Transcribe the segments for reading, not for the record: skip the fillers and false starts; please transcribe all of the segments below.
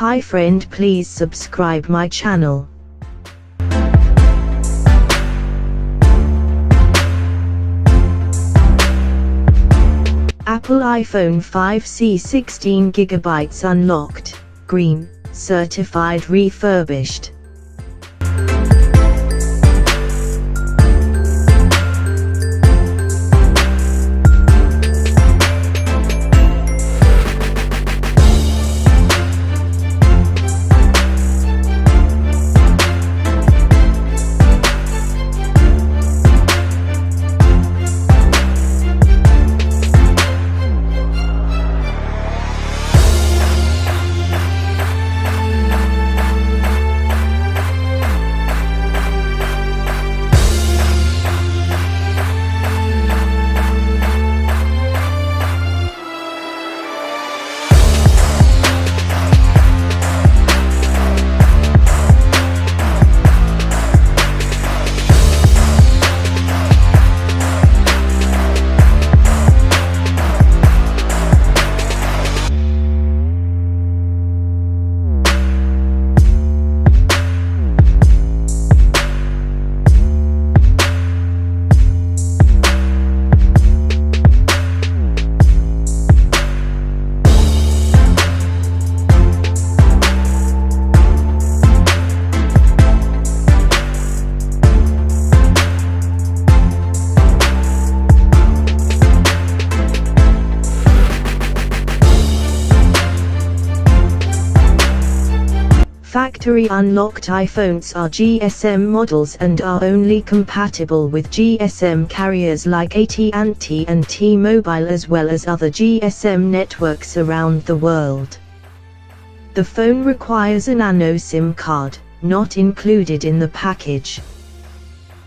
Hi friend, please subscribe my channel. Apple iPhone 5C 16GB unlocked, green, certified refurbished. Factory unlocked iPhones are GSM models and are only compatible with GSM carriers like AT&T and T-Mobile as well as other GSM networks around the world. The phone requires a nano SIM card, not included in the package.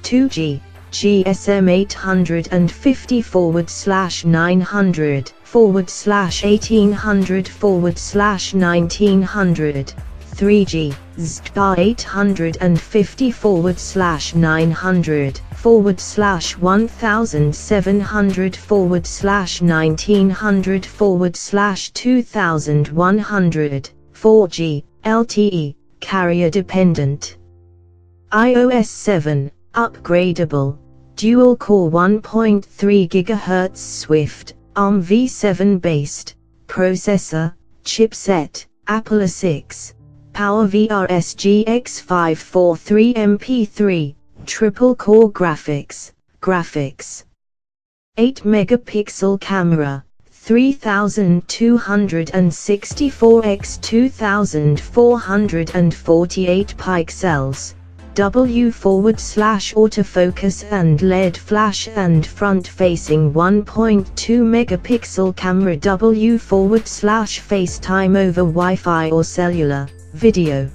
2G, GSM 850/900/1800/1900 3G, ZPA 850/1700/1900/2100 4G, LTE, carrier dependent. iOS 7, upgradable, dual-core 1.3 GHz Swift, ARM v7 based, processor, chipset, Apple A6. PowerVR SGX 543 MP3, triple-core graphics, 8 megapixel camera, 3264 x 2448 pixels, W/autofocus and LED flash and front-facing 1.2 megapixel camera W/FaceTime over Wi-Fi or cellular. Video.